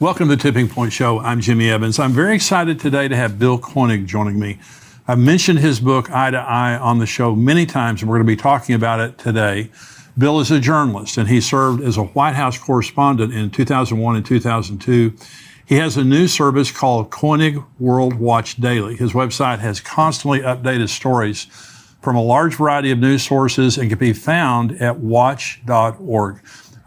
Welcome to the Tipping Point Show. I'm Jimmy Evans. I'm very excited today to have Bill Koenig joining me. I've mentioned his book, Eye to Eye, on the show many times, and we're going to be talking about it today. Bill is a journalist, and he served as a White House correspondent in 2001 and 2002. He has a news service called Koenig World Watch Daily. His website has constantly updated stories from a large variety of news sources and can be found at watch.org.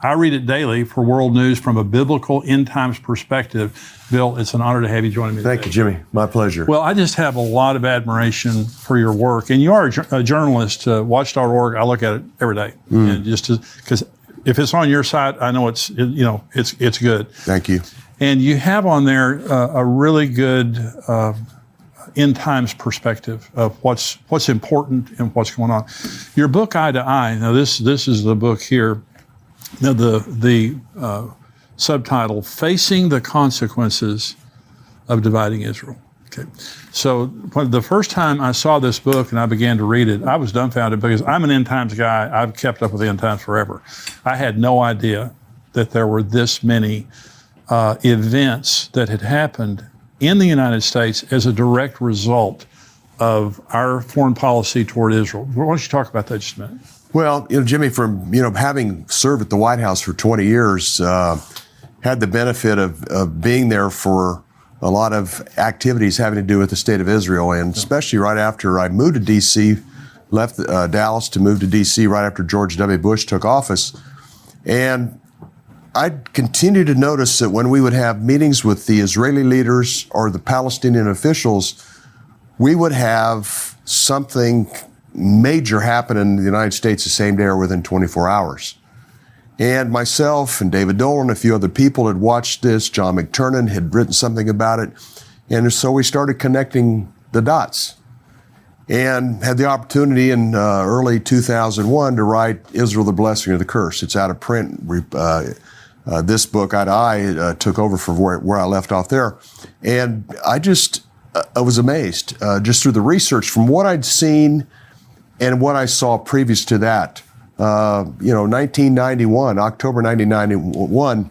I read it daily for world news from a biblical end times perspective. Bill, it's an honor to have you joining me today. Thank you, Jimmy. My pleasure. Well, I just have a lot of admiration for your work. And you are a journalist. Watch.org, I look at it every day. And just because if it's on your site, I know it's good. Thank you. And you have on there a really good end times perspective of what's important and what's going on. Your book, Eye to Eye, now this is the book here. Now, the subtitle, Facing the Consequences of Dividing Israel. Okay. So the first time I saw this book and I began to read it, I was dumbfounded because I'm an end times guy. I've kept up with the end times forever. I had no idea that there were this many events that had happened in the United States as a direct result of our foreign policy toward Israel. Why don't you talk about that just a minute? Well, Jimmy, from having served at the White House for 20 years, had the benefit of being there for a lot of activities having to do with the state of Israel, and especially right after I moved to D.C., left Dallas to move to D.C. right after George W. Bush took office. And I continued to notice that when we would have meetings with the Israeli leaders or the Palestinian officials, we would have something major happen in the United States the same day or within 24 hours. And myself and David Dolan and a few other people had watched this. John McTernan had written something about it. And so we started connecting the dots and had the opportunity in early 2001 to write Israel, the Blessing or the Curse. It's out of print. This book, Eye to Eye, took over for where I left off there. And I was amazed just through the research from what I'd seen and what I saw previous to that. 1991, October 1991,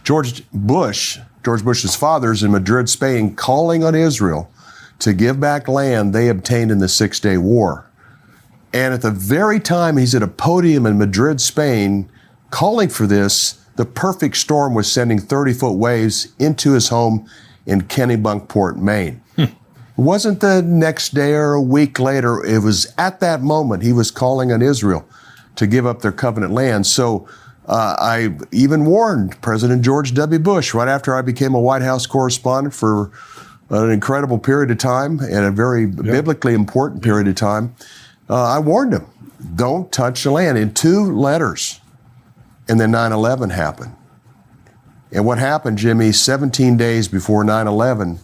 George Bush's father's in Madrid, Spain, calling on Israel to give back land they obtained in the Six-Day War. And at the very time he's at a podium in Madrid, Spain, calling for this, the perfect storm was sending 30-foot waves into his home in Kennebunkport, Maine. It wasn't the next day or a week later. It was at that moment he was calling on Israel to give up their covenant land. So I even warned President George W. Bush right after I became a White House correspondent for an incredible period of time and a very biblically important period of time. I warned him, don't touch the land, in 2 letters. And then 9/11 happened. And what happened, Jimmy, 17 days before 9/11,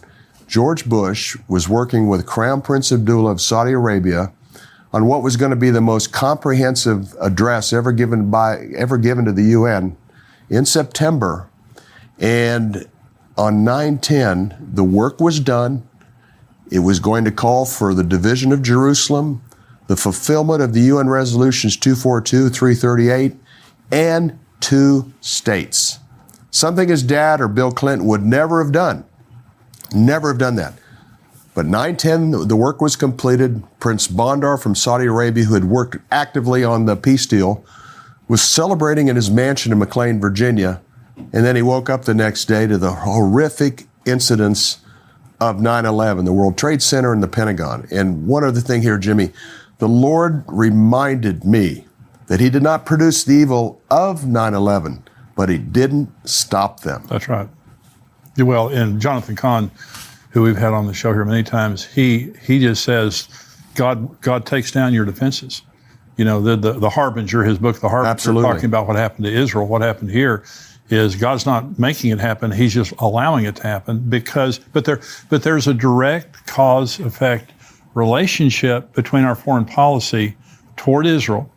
George Bush was working with Crown Prince Abdullah of Saudi Arabia on what was going to be the most comprehensive address ever given to the UN in September. And on 9/10, the work was done. It was going to call for the division of Jerusalem, the fulfillment of the UN resolutions 242, 338, and 2 states. Something his dad or Bill Clinton would never have done. Never have done that. But 9/10, the work was completed. Prince Bandar from Saudi Arabia, who had worked actively on the peace deal, was celebrating in his mansion in McLean, Virginia. And then he woke up the next day to the horrific incidents of 9/11, the World Trade Center and the Pentagon. And one other thing here, Jimmy, the Lord reminded me that he did not produce the evil of 9/11, but he didn't stop them. That's right. Well, and Jonathan Cahn, who we've had on the show here many times, he just says, God takes down your defenses. The Harbinger, his book, The Harbinger, Absolutely. Talking about what happened to Israel. What happened here is God's not making it happen. He's just allowing it to happen but there's a direct cause-effect relationship between our foreign policy toward Israel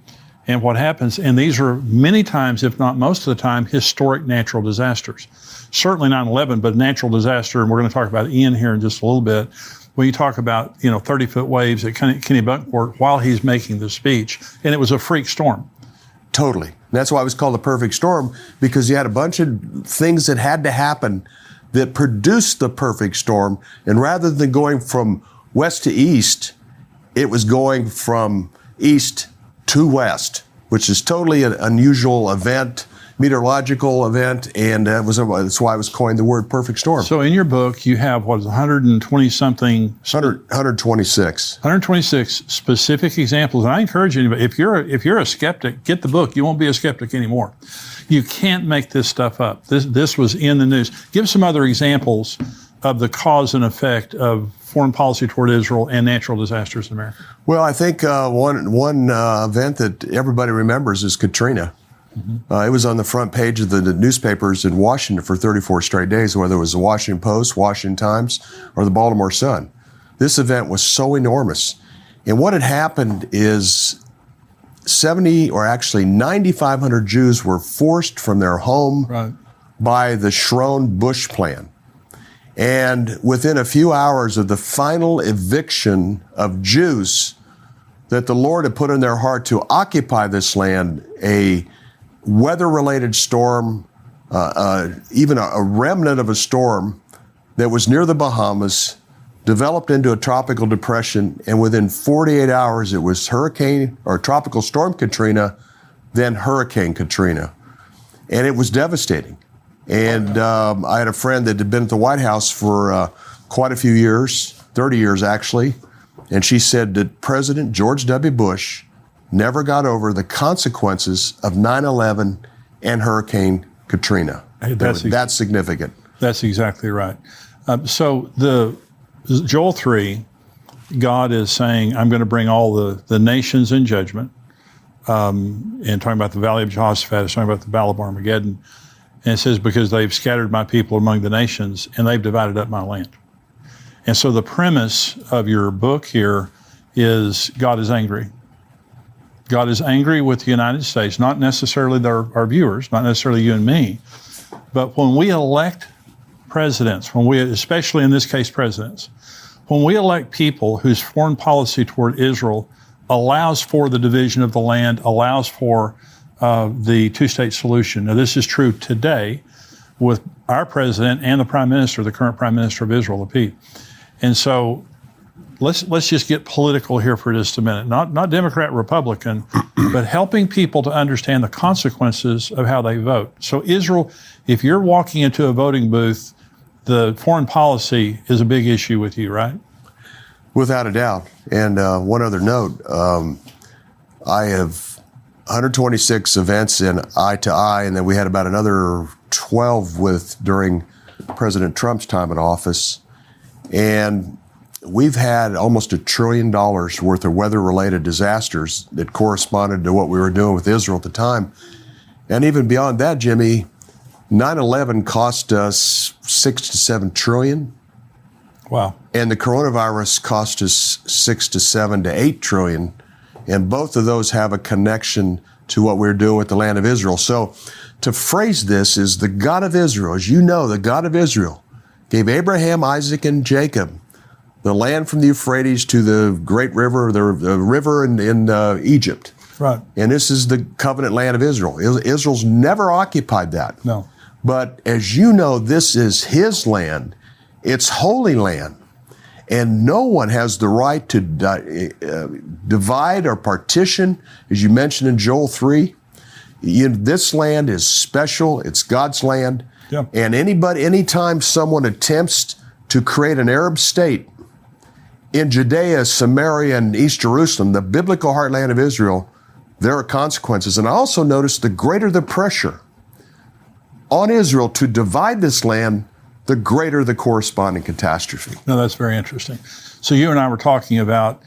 and what happens. And these are many times, if not most of the time, historic natural disasters. Certainly 9/11, but natural disaster, and we're going to talk about Ian here in just a little bit. When you talk about, 30-foot waves at Kennebunkport while he's making the speech, and it was a freak storm. Totally. that's why it was called the perfect storm, because you had a bunch of things that had to happen that produced the perfect storm. And rather than going from west to east, it was going from east to west, which is totally an unusual event, meteorological event, and that's why it was coined the word perfect storm. So in your book, you have, 120-something? 126. 126 specific examples. And I encourage anybody, if you're a skeptic, get the book. You won't be a skeptic anymore. You can't make this stuff up. This was in the news. Give some other examples of the cause and effect of foreign policy toward Israel and natural disasters in America. Well, I think one event that everybody remembers is Katrina. Mm-hmm. It was on the front page of the newspapers in Washington for 34 straight days, whether it was the Washington Post, Washington Times, or the Baltimore Sun. This event was so enormous. And what had happened is 9,500 Jews were forced from their home by the Sharon-Bush plan. And within a few hours of the final eviction of Jews that the Lord had put in their heart to occupy this land, a weather-related storm, even a remnant of a storm that was near the Bahamas, developed into a tropical depression, and within 48 hours it was Tropical Storm Katrina, then Hurricane Katrina. And it was devastating. And I had a friend that had been at the White House for quite a few years, 30 years actually, and she said that President George W. Bush never got over the consequences of 9/11 and Hurricane Katrina. Hey, that's significant. That's exactly right. So Joel 3, God is saying, I'm going to bring all the nations in judgment. And talking about the Valley of Jehoshaphat, it's talking about the Battle of Armageddon. And it says, because they've scattered my people among the nations and they've divided up my land. And so the premise of your book here is God is angry. God is angry with the United States, not necessarily our viewers, not necessarily you and me, but when we elect presidents, especially in this case presidents, when we elect people whose foreign policy toward Israel allows for the division of the land, allows for the two-state solution. Now, this is true today with our president and the prime minister, the current prime minister of Israel, Lapid. And so let's just get political here for just a minute. Not Democrat, Republican, but helping people to understand the consequences of how they vote. So Israel, if you're walking into a voting booth, the foreign policy is a big issue with you, right? Without a doubt. And one other note, I have 126 events in eye to eye, and then we had about another 12 during President Trump's time in office. And we've had almost $1 trillion worth of weather-related disasters that corresponded to what we were doing with Israel at the time. And even beyond that, Jimmy, 9/11 cost us $6 to $7 trillion. Wow. And the coronavirus cost us $6 to $7 to $8 trillion. And both of those have a connection to what we're doing with the land of Israel. So to phrase this is the God of Israel, as you know, the God of Israel gave Abraham, Isaac, and Jacob the land from the Euphrates to the great river, the river in Egypt. Right. And this is the covenant land of Israel. Israel's never occupied that. No. But as you know, this is his land. It's holy land. And no one has the right to divide or partition, as you mentioned in Joel 3. This land is special. It's God's land. Yeah. And anytime someone attempts to create an Arab state in Judea, Samaria, and East Jerusalem, the biblical heartland of Israel, there are consequences. And I also noticed the greater the pressure on Israel to divide this land, the greater the corresponding catastrophe. No, that's very interesting. So you and I were talking about,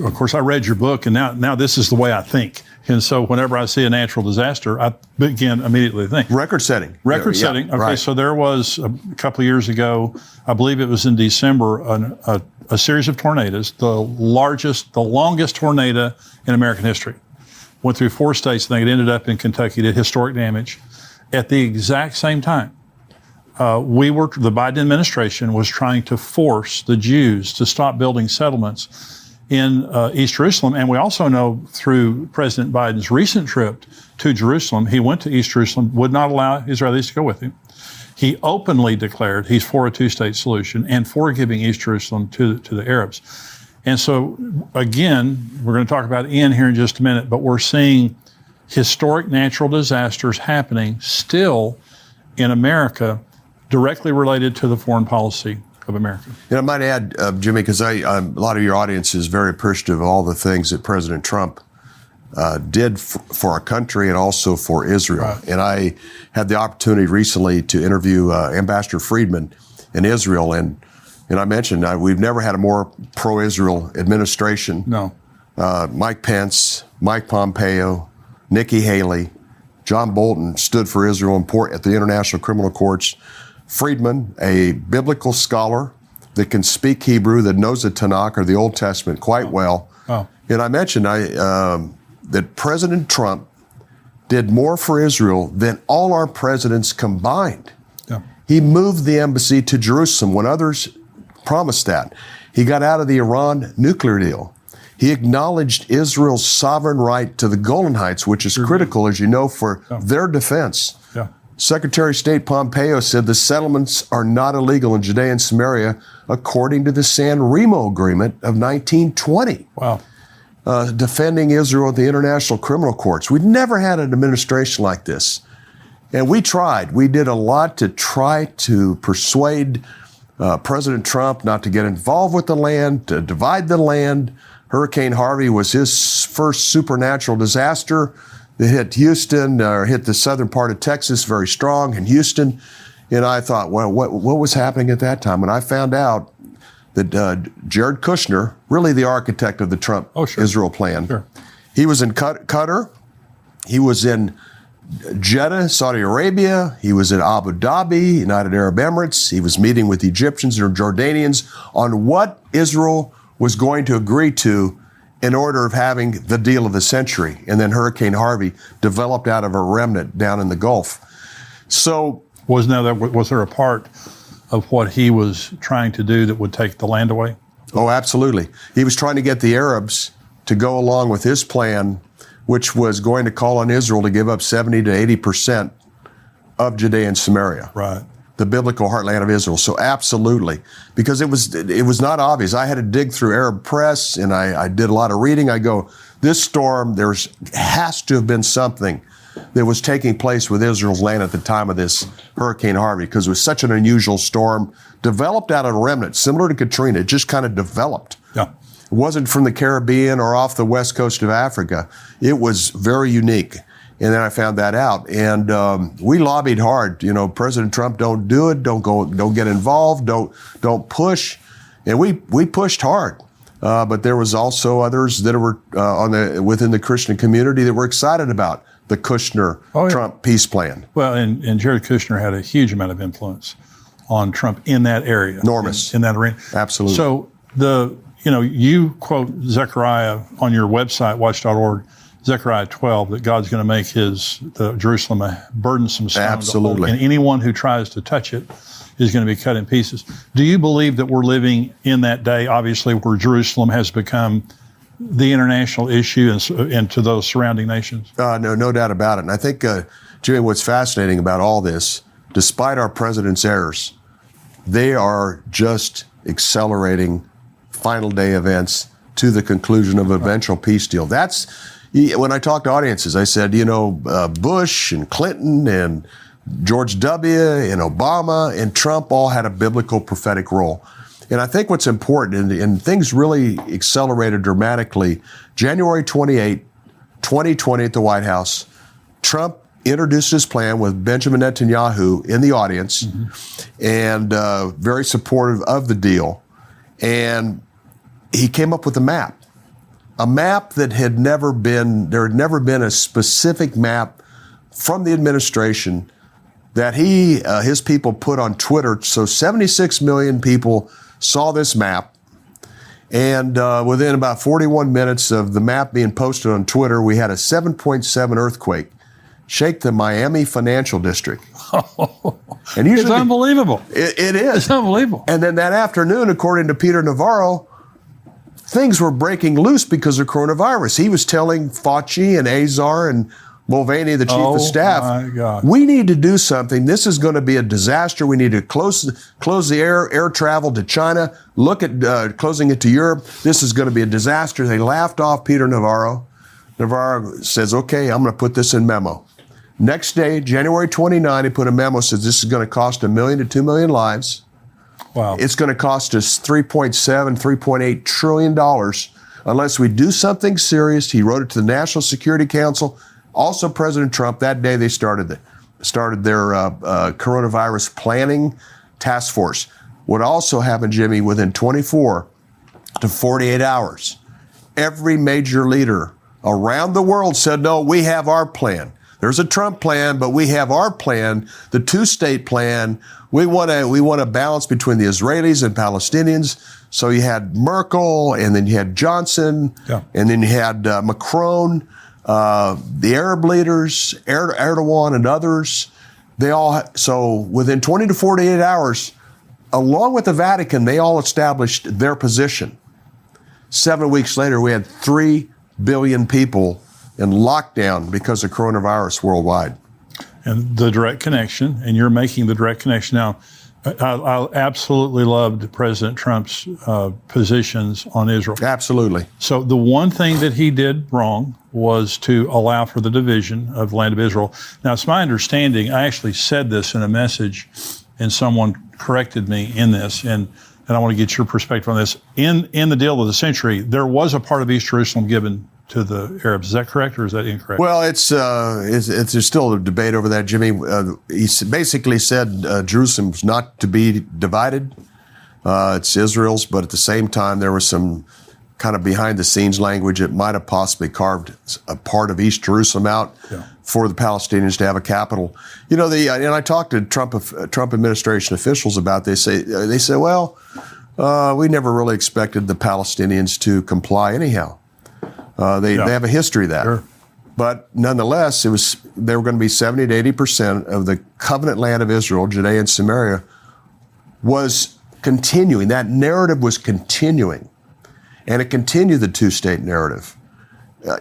of course, I read your book, and now this is the way I think. And so whenever I see a natural disaster, I begin immediately to think. Record setting. Okay, right. So there was a couple of years ago, I believe it was in December, a series of tornadoes, the longest tornado in American history. Went through 4 states, and it ended up in Kentucky, did historic damage. At the exact same time, the Biden administration was trying to force the Jews to stop building settlements in East Jerusalem. And we also know through President Biden's recent trip to Jerusalem, he went to East Jerusalem, would not allow Israelis to go with him. He openly declared he's for a two-state solution and for giving East Jerusalem to the Arabs. And so, again, we're going to talk about Ian here in just a minute, but we're seeing historic natural disasters happening still in America directly related to the foreign policy of America. And I might add, Jimmy, because a lot of your audience is very appreciative of all the things that President Trump did for our country and also for Israel. Right. And I had the opportunity recently to interview Ambassador Friedman in Israel, and I mentioned we've never had a more pro-Israel administration. No. Mike Pence, Mike Pompeo, Nikki Haley, John Bolton stood for Israel at the International Criminal Courts. Friedman, a biblical scholar that can speak Hebrew, that knows the Tanakh or the Old Testament quite well. Oh. And I mentioned that President Trump did more for Israel than all our presidents combined. Yeah. He moved the embassy to Jerusalem when others promised that. He got out of the Iran nuclear deal. He acknowledged Israel's sovereign right to the Golan Heights, which is critical, as you know, for their defense. Yeah. Secretary of State Pompeo said the settlements are not illegal in Judea and Samaria according to the San Remo Agreement of 1920. Wow. Defending Israel at the International Criminal Courts. We'd never had an administration like this. And we tried. We did a lot to try to persuade President Trump not to get involved with the land, to divide the land. Hurricane Harvey was his first supernatural disaster that hit Houston, or hit the southern part of Texas very strong in Houston. And I thought, well, what was happening at that time? And I found out that Jared Kushner, really the architect of the Trump-Israel plan, Sure. He was in Qatar, he was in Jeddah, Saudi Arabia, he was in Abu Dhabi, United Arab Emirates, he was meeting with Egyptians or Jordanians on what Israel was going to agree to in order of having the deal of the century. And then Hurricane Harvey developed out of a remnant down in the Gulf. So was there a part of what he was trying to do that would take the land away? Oh, absolutely. He was trying to get the Arabs to go along with his plan, which was going to call on Israel to give up 70 to 80% of Judea and Samaria. Right. The biblical heartland of Israel. So absolutely, because it was not obvious. I had to dig through Arab press, and I did a lot of reading. I go, this storm, has to have been something that was taking place with Israel's land at the time of this Hurricane Harvey, because it was such an unusual storm, developed out of a remnant, similar to Katrina. It just kind of developed. Yeah. It wasn't from the Caribbean or off the west coast of Africa. It was very unique. And then I found that out, and we lobbied hard. You know, President Trump, don't do it, don't get involved, don't push, and we pushed hard. But there was also others that were within the Christian community that were excited about the Kushner-Trump peace plan. Well, and Jared Kushner had a huge amount of influence on Trump in that area, enormous in that arena. Absolutely. So you quote Zechariah on your website, watch.org. Zechariah 12, that God's going to make the Jerusalem a burdensome stone. Absolutely. And anyone who tries to touch it is going to be cut in pieces. Do you believe that we're living in that day, obviously, where Jerusalem has become the international issue and to those surrounding nations? No doubt about it. And I think, Jimmy, what's fascinating about all this, despite our president's errors, they are just accelerating final day events to the conclusion of an eventual peace deal. When I talk to audiences, I said, Bush and Clinton and George W. and Obama and Trump all had a biblical prophetic role. And I think what's important, and things really accelerated dramatically, January 28, 2020 at the White House, Trump introduced his plan with Benjamin Netanyahu in the audience, and very supportive of the deal. And he came up with a map that there had never been a specific map from the administration that his people put on Twitter. So 76 million people saw this map. And within about 41 minutes of the map being posted on Twitter, we had a 7.7 earthquake shake the Miami financial district. And usually, it's unbelievable. It is. It's unbelievable. And then that afternoon, according to Peter Navarro, things were breaking loose because of coronavirus. He was telling Fauci and Azar and Mulvaney, the chief of staff, my God. we need to do something. This is going to be a disaster. We need to close the air travel to China, look at closing it to Europe. This is going to be a disaster. They laughed off Peter Navarro. Navarro says, okay, I'm going to put this in memo. Next day, January 29, he put a memo, says this is going to cost 1 million to 2 million lives. Wow. It's going to cost us $3.7, $3.8 trillion unless we do something serious. He wrote it to the National Security Council. Also, President Trump, that day they started their coronavirus planning task force. What also happened, Jimmy, within 24 to 48 hours, every major leader around the world said, no, we have our plan. There's a Trump plan, but we have our plan, the two-state plan. We want a balance between the Israelis and Palestinians. So you had Merkel, and then you had Johnson, and then you had Macron. The Arab leaders, Erdogan and others, so within 20 to 48 hours, along with the Vatican, they all established their position. 7 weeks later, we had 3 billion people in lockdown because of coronavirus worldwide. And the direct connection, and you're making the direct connection. Now, I absolutely loved President Trump's positions on Israel. Absolutely. So the one thing that he did wrong was to allow for the division of the land of Israel. Now, it's my understanding, I actually said this in a message, and someone corrected me in this, and I want to get your perspective on this. In the deal of the century, there was a part of East Jerusalem given to the Arabs. Is that correct, or is that incorrect? Well, there's still a debate over that, Jimmy. He basically said Jerusalem's not to be divided. It's Israel's, but at the same time, there was some kind of behind-the-scenes language. It might have possibly carved a part of East Jerusalem out for the Palestinians to have a capital. You know, and I talked to Trump administration officials about this. They say, well, we never really expected the Palestinians to comply anyhow. They have a history of that. Sure. But nonetheless, they were going to be 70 to 80% of the covenant land of Israel, Judea and Samaria, was continuing. That narrative was continuing. And it continued the two-state narrative,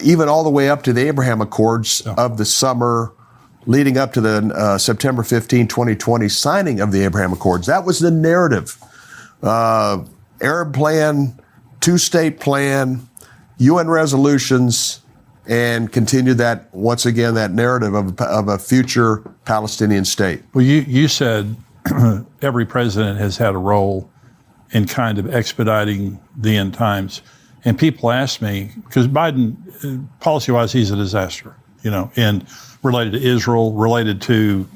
even all the way up to the Abraham Accords of the summer leading up to the September 15, 2020 signing of the Abraham Accords. That was the narrative. Arab plan, two-state plan, UN resolutions, and continue that, once again, that narrative of a future Palestinian state. Well, you said every president has had a role in kind of expediting the end times. And people ask me, because Biden, policy-wise, he's a disaster, and related to Israel, related to,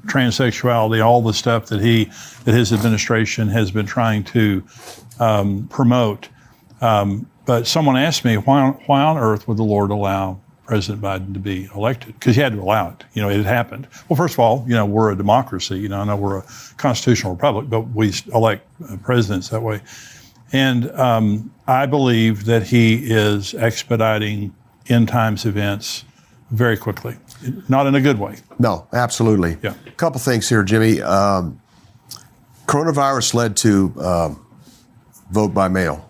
transsexuality, all the stuff that his administration has been trying to promote. But someone asked me, why on earth would the Lord allow President Biden to be elected? Because he had to allow it. It had happened. Well, first of all, we're a democracy. I know we're a constitutional republic, but we elect presidents that way. And I believe that he is expediting end times events very quickly, not in a good way. No, absolutely. Yeah. A couple things here, Jimmy. Coronavirus led to vote by mail.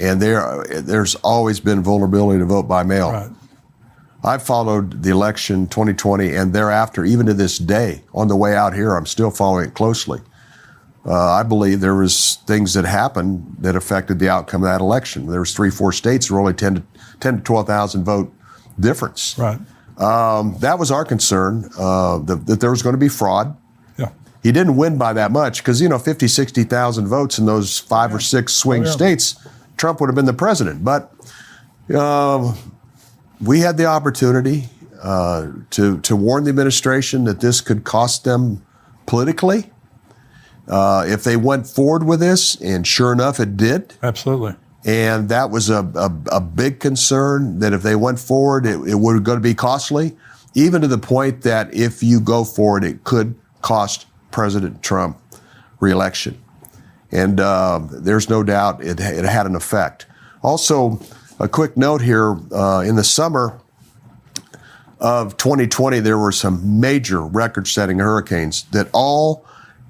And there's always been vulnerability to vote by mail. Right. I followed the election 2020 and thereafter, even to this day, on the way out here, I'm still following it closely. I believe there was things that happened that affected the outcome of that election. There was 3-4 states that were only 10 to 12,000 vote difference. Right. That was our concern, that there was going to be fraud. Yeah. He didn't win by that much because, 50, 60,000 votes in those 5 or 6 swing states, Trump would have been the president. But we had the opportunity to warn the administration that this could cost them politically if they went forward with this, and sure enough, it did. Absolutely. And that was a big concern, that if they went forward, it was going to be costly, even to the point that if you go forward, it could cost President Trump re-election. And there's no doubt it had an effect. Also, a quick note here, in the summer of 2020, there were some major record-setting hurricanes that all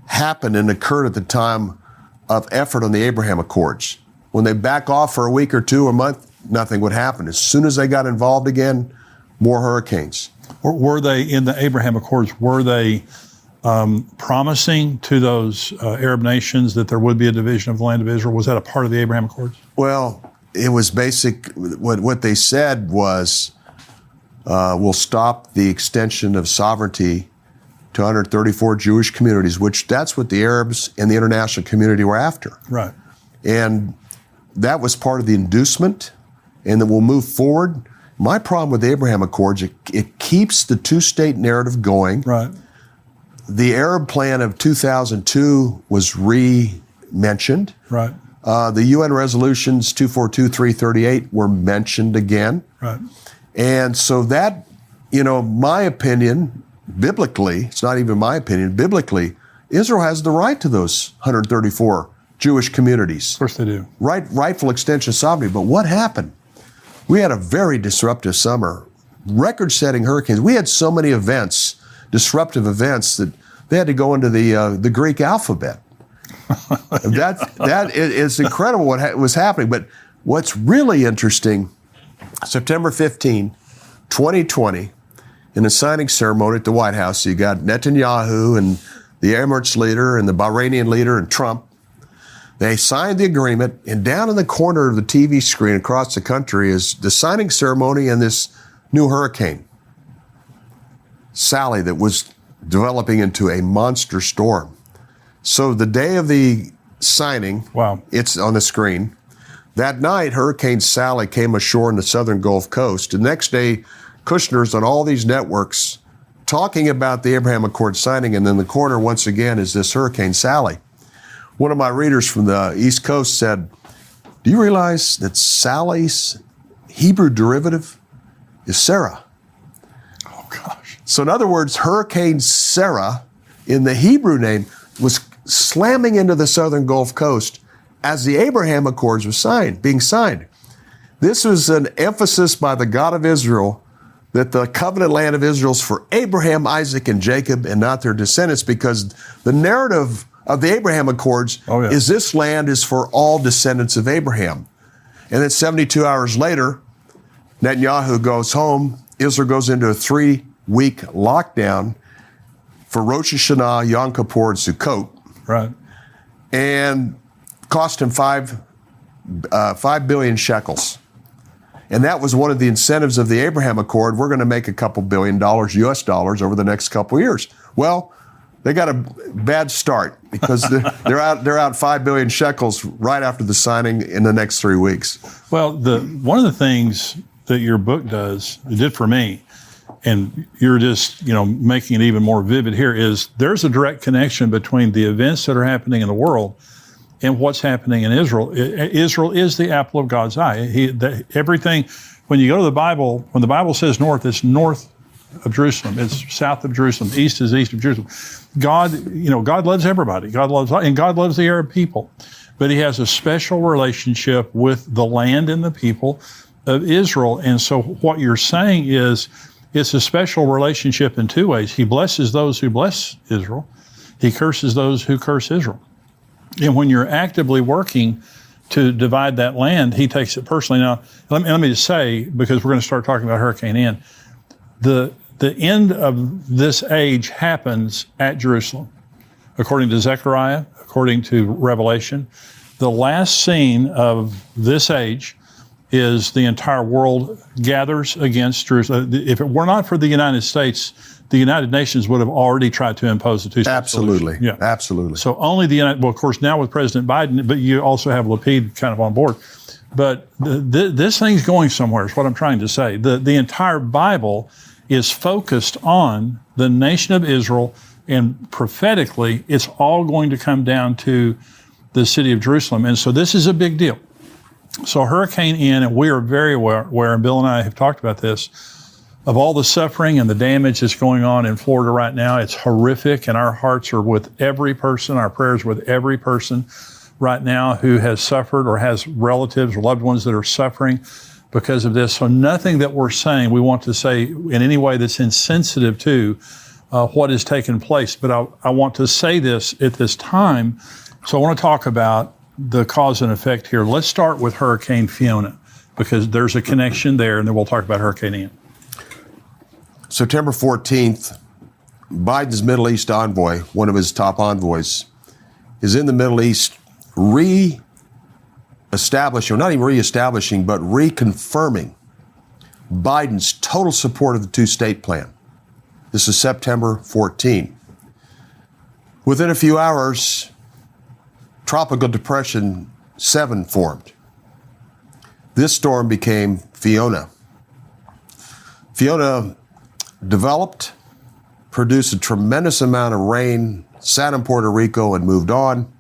happened and occurred at the time of effort on the Abraham Accords. when they back off for a week or two, a month, nothing would happen. As soon as they got involved again, more hurricanes. Were they, in the Abraham Accords, were they promising to those Arab nations that there would be a division of the land of Israel? Was that a part of the Abraham Accords? Well, it was basic. What they said was, we'll stop the extension of sovereignty to 134 Jewish communities, which that's what the Arabs and the international community were after. Right. And that was part of the inducement, and that we'll move forward. My problem with the Abraham Accords, it keeps the two-state narrative going. Right. The Arab plan of 2002 was re-mentioned. Right. The UN resolutions 242, 338 were mentioned again. Right. And so that, my opinion, biblically, it's not even my opinion, biblically, Israel has the right to those 134 Jewish communities. Of course they do. Rightful extension of sovereignty. But what happened? We had a very disruptive summer, record-setting hurricanes. We had so many events, disruptive events, that they had to go into the Greek alphabet. That is incredible what was happening. But what's really interesting, September 15, 2020, in a signing ceremony at the White House, you got Netanyahu and the Emirates leader and the Bahraini leader and Trump. They signed the agreement, and down in the corner of the TV screen across the country is the signing ceremony and this new hurricane, Sally, that was developing into a monster storm. So the day of the signing, wow, it's on the screen. That night, Hurricane Sally came ashore in the southern Gulf Coast. The next day, Kushner's on all these networks talking about the Abraham Accord signing, and in the corner, once again, is this Hurricane Sally. One of my readers from the East Coast said, do you realize that Sally's Hebrew derivative is Sarah? Oh, gosh. So in other words, Hurricane Sarah, in the Hebrew name, was slamming into the southern Gulf Coast as the Abraham Accords were being signed. This was an emphasis by the God of Israel that the covenant land of Israel is for Abraham, Isaac, and Jacob, and not their descendants, because the narrative of the Abraham Accords is this land is for all descendants of Abraham. And then 72 hours later, Netanyahu goes home. Israel goes into a 3-week lockdown for Rosh Hashanah, Yom Kippur, and Sukkot. Right. And cost him 5 billion shekels. And that was one of the incentives of the Abraham Accord. We're going to make a couple $1 billion US dollars over the next couple of years. Well, they got a bad start because they're out 5 billion shekels right after the signing in the next 3 weeks. Well, one of the things that your book it did for me, and you're just making it even more vivid here, is there's a direct connection between the events that are happening in the world and what's happening in Israel. Israel is the apple of God's eye. Everything, when you go to the Bible, when the Bible says north, it's north of Jerusalem. It's south of Jerusalem. East is east of Jerusalem. God loves everybody. God loves the Arab people. But he has a special relationship with the land and the people of Israel. And so what you're saying is it's a special relationship in two ways. He blesses those who bless Israel. He curses those who curse Israel. And when you're actively working to divide that land, he takes it personally. Now, let me just say, because we're going to start talking about Hurricane Ian, the end of this age happens at Jerusalem. According to Zechariah, according to Revelation, the last scene of this age is the entire world gathers against Jerusalem. If it were not for the United States, the United Nations would have already tried to impose a two-state Absolutely. solution. Yeah. Absolutely. So only of course, now with President Biden, but you also have Lapid kind of on board. But this thing's going somewhere is what I'm trying to say. The entire Bible is focused on the nation of Israel, and prophetically, it's all going to come down to the city of Jerusalem. And so this is a big deal. So Hurricane Ian, and we are very aware, and Bill and I have talked about this, of all the suffering and the damage that's going on in Florida right now. It's horrific, and our hearts are with every person, our prayers with every person right now who has suffered or has relatives or loved ones that are suffering because of this. So nothing that we're saying we want to say in any way that's insensitive to what has taken place. But I want to say this at this time. So I want to talk about the cause and effect here. Let's start with Hurricane Fiona, because there's a connection there, and then we'll talk about Hurricane Ian. September 14th, Biden's Middle East envoy, one of his top envoys, is in the Middle East re-establishing, or not even re-establishing, but reconfirming Biden's total support of the two-state plan. This is September 14. Within a few hours, Tropical Depression 7 formed. This storm became Fiona. Fiona developed, produced a tremendous amount of rain, sat in Puerto Rico and moved on.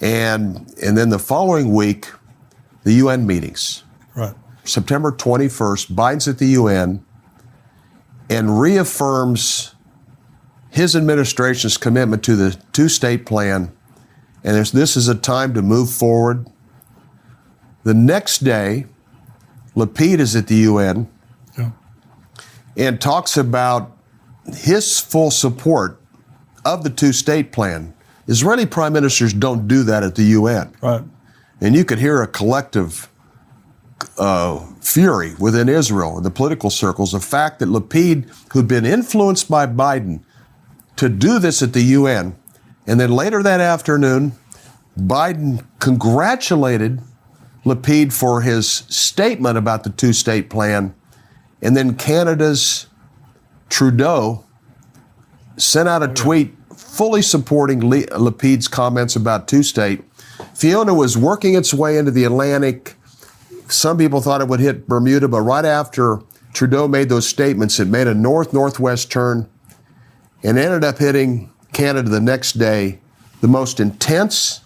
And then the following week, the UN meetings. Right. September 21st, Biden's at the UN and reaffirms his administration's commitment to the two-state plan. And this is a time to move forward. The next day, Lapid is at the UN and talks about his full support of the two-state plan. Israeli prime ministers don't do that at the UN. Right. And you could hear a collective fury within Israel in the political circles, the fact that Lapid, who'd been influenced by Biden to do this at the UN, and then later that afternoon, Biden congratulated Lapid for his statement about the two-state plan, and then Canada's Trudeau sent out a tweet fully supporting Lapid's comments about two-state. Fiona was working its way into the Atlantic. Some people thought it would hit Bermuda, but right after Trudeau made those statements, it made a north-northwest turn and ended up hitting Canada the next day, the most intense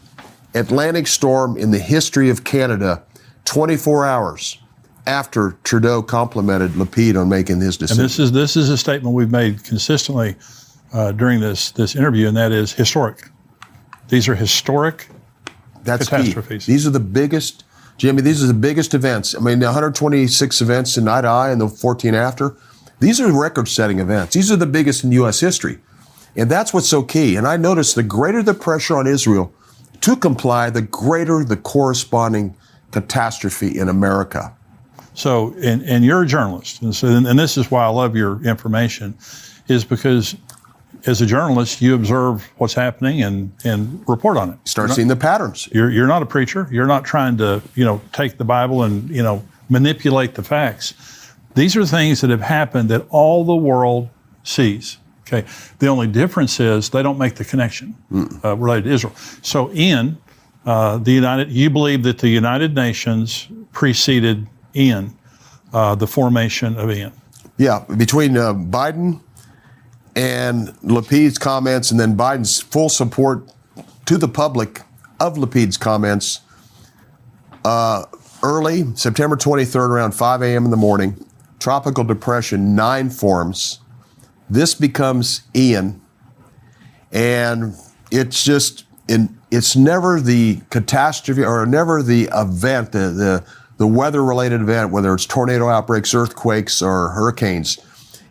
Atlantic storm in the history of Canada, 24 hours after Trudeau complimented Lapid on making his decision. And this is a statement we've made consistently during this interview, and that is historic. These are historic catastrophes. Key. These are the biggest, Jimmy, these are the biggest events. I mean, the 126 events in eye to eye and the 14 after, these are record-setting events. These are the biggest in U.S. history. And that's what's so key. And I noticed the greater the pressure on Israel to comply, the greater the corresponding catastrophe in America. So, and you're a journalist, and this is why I love your information, is because as a journalist, you observe what's happening and report on it. Start seeing the patterns. You're not a preacher. You're not trying to, take the Bible and, manipulate the facts. These are things that have happened that all the world sees. Okay. The only difference is they don't make the connection related to Israel. So in you believe that the United Nations preceded Ian, the formation of Ian. Yeah, between Biden and Lapid's comments, and then Biden's full support to the public of Lapid's comments, early, September 23rd, around 5 a.m. in the morning, Tropical Depression 9 forms. This becomes Ian, and it's never the catastrophe or never the event, the weather-related event, whether it's tornado outbreaks, earthquakes, or hurricanes.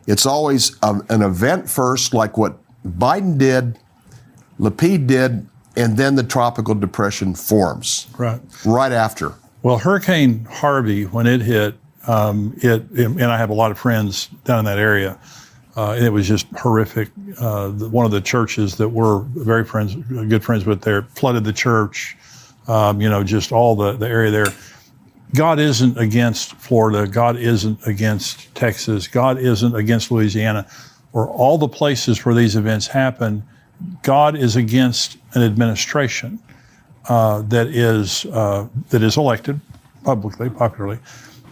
It's always an event first, like what Biden did, Lapid did, and then the tropical depression forms. Right after. Well, Hurricane Harvey, when it hit, and I have a lot of friends down in that area, and it was just horrific. One of the churches that we're good friends with there, flooded the church, just all the area there. God isn't against Florida. God isn't against Texas. God isn't against Louisiana, or all the places where these events happen. God is against an administration that is elected popularly,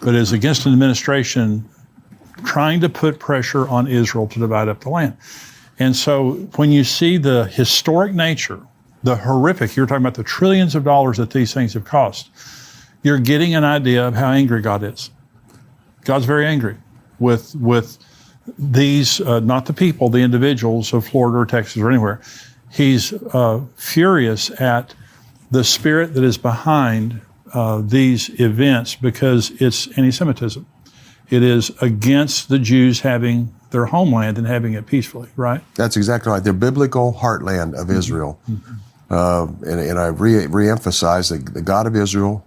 but is against an administration trying to put pressure on Israel to divide up the land. And so when you see the historic nature, the horrific, you're talking about the trillions of dollars that these things have cost, you're getting an idea of how angry God is. God's very angry with these, not the people, the individuals of Florida or Texas or anywhere. He's furious at the spirit that is behind these events because it's anti-Semitism. It is against the Jews having their homeland and having it peacefully, right? That's exactly right. The biblical heartland of Israel. Mm-hmm. and I re-emphasize that the God of Israel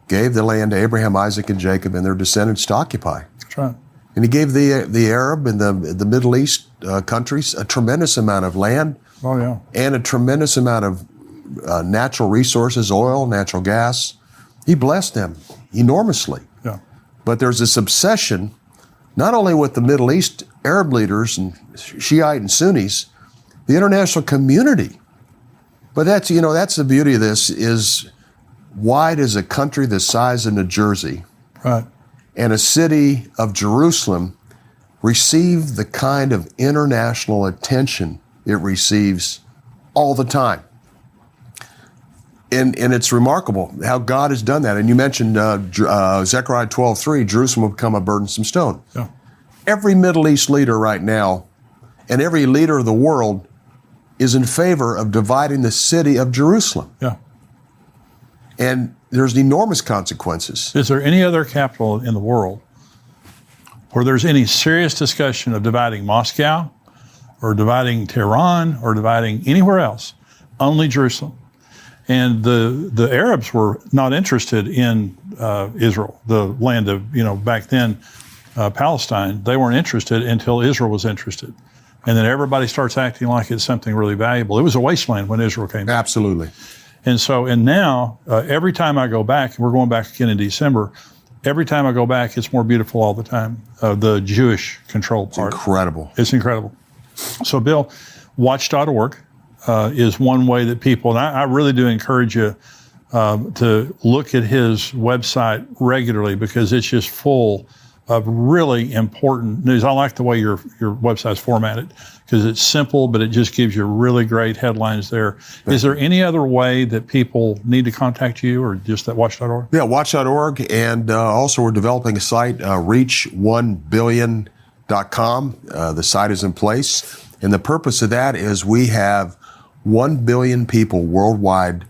gave the land to Abraham, Isaac, and Jacob and their descendants to occupy. That's right. And he gave the Arab and the Middle East countries a tremendous amount of land. Oh, yeah. And a tremendous amount of natural resources, oil, natural gas. He blessed them enormously. Yeah. But there's this obsession, not only with the Middle East Arab leaders and Shiite and Sunnis, the international community. But that's the beauty of this is, why does a country the size of New Jersey Right. and a city of Jerusalem receive the kind of international attention it receives all the time? And it's remarkable how God has done that. And you mentioned Zechariah 12:3, Jerusalem will become a burdensome stone. Yeah. Every Middle East leader right now and every leader of the world is in favor of dividing the city of Jerusalem. Yeah. And there's enormous consequences. Is there any other capital in the world where there's any serious discussion of dividing Moscow or dividing Tehran or dividing anywhere else? Only Jerusalem. And the Arabs were not interested in Israel, the land of, back then, Palestine. They weren't interested until Israel was interested. And then everybody starts acting like it's something really valuable. It was a wasteland when Israel came back. Absolutely. And now, every time I go back, and we're going back again in December, every time I go back, it's more beautiful all the time. The Jewish control part. Incredible. It's incredible. So, Bill, watch.org is one way that people, and I really do encourage you to look at his website regularly, because it's just full of really important news. I like the way your website's formatted, because it's simple, but it just gives you really great headlines there. Is there any other way that people need to contact you, or just at watch.org? Yeah, watch.org. And also we're developing a site, reach1billion.com. The site is in place. And the purpose of that is we have 1 billion people worldwide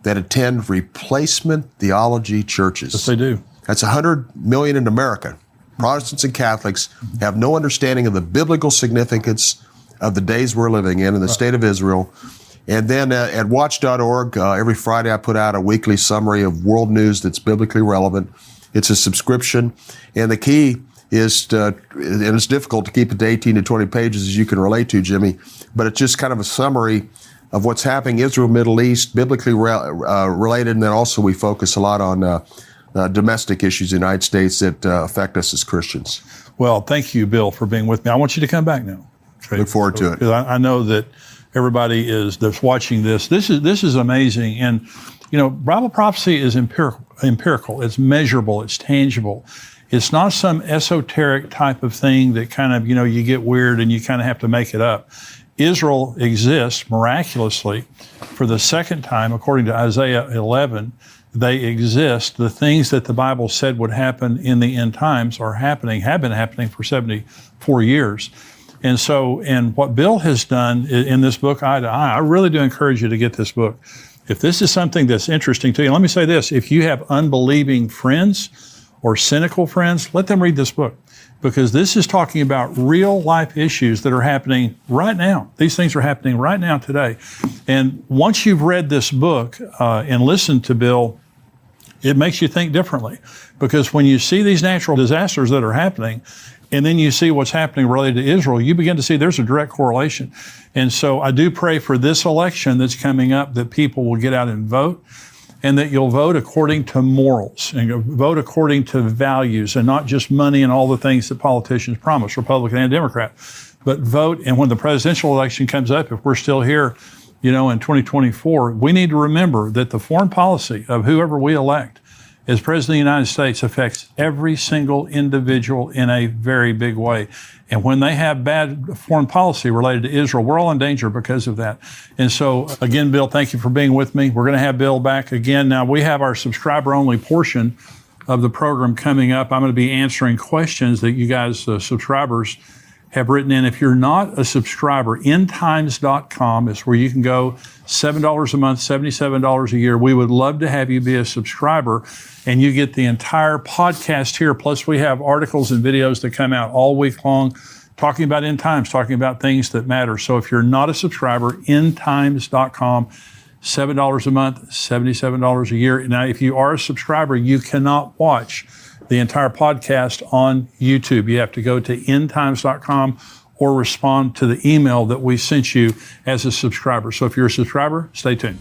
that attend replacement theology churches. Yes, they do. That's 100 million in America. Protestants and Catholics have no understanding of the biblical significance of the days we're living in the state of Israel. And then at watch.org, every Friday I put out a weekly summary of world news that's biblically relevant. It's a subscription. And the key is and it's difficult to keep it to 18 to 20 pages, as you can relate to, Jimmy, but it's just kind of a summary of what's happening Israel, Middle East, biblically related. And then also we focus a lot on domestic issues in the United States that affect us as Christians. Well, thank you, Bill, for being with me. I want you to come back now. Okay? Look forward to it. I know that everybody that's watching this. This is amazing. And, Bible prophecy is empirical. It's measurable. It's tangible. It's not some esoteric type of thing that kind of, you get weird and you kind of have to make it up. Israel exists miraculously for the second time, according to Isaiah 11. They exist. The things that the Bible said would happen in the end times have been happening for 74 years. And what Bill has done in this book, Eye to Eye, I really do encourage you to get this book. If this is something that's interesting to you, let me say this. If you have unbelieving friends or cynical friends, let them read this book, because this is talking about real life issues that are happening right now. These things are happening right now today. And once you've read this book and listened to Bill, it makes you think differently, because when you see these natural disasters that are happening, and then you see what's happening related to Israel, you begin to see there's a direct correlation. And so I do pray for this election that's coming up that people will get out and vote, and that you'll vote according to morals and vote according to values, and not just money and all the things that politicians promise, Republican and Democrat, but vote. And when the presidential election comes up, if we're still here, in 2024, we need to remember that the foreign policy of whoever we elect as President of the United States affects every single individual in a very big way. And when they have bad foreign policy related to Israel, we're all in danger because of that. And so, again, Bill, thank you for being with me. We're going to have Bill back again. Now, we have our subscriber-only portion of the program coming up. I'm going to be answering questions that you guys, subscribers, have written in. If you're not a subscriber, endtimes.com is where you can go. $7 a month, $77 a year. We would love to have you be a subscriber, and you get the entire podcast here. Plus, we have articles and videos that come out all week long talking about end times, talking about things that matter. So if you're not a subscriber, endtimes.com $7 a month, $77 a year. Now, if you are a subscriber, you cannot watch the entire podcast on YouTube. You have to go to endtimes.com or respond to the email that we sent you as a subscriber. So if you're a subscriber, stay tuned.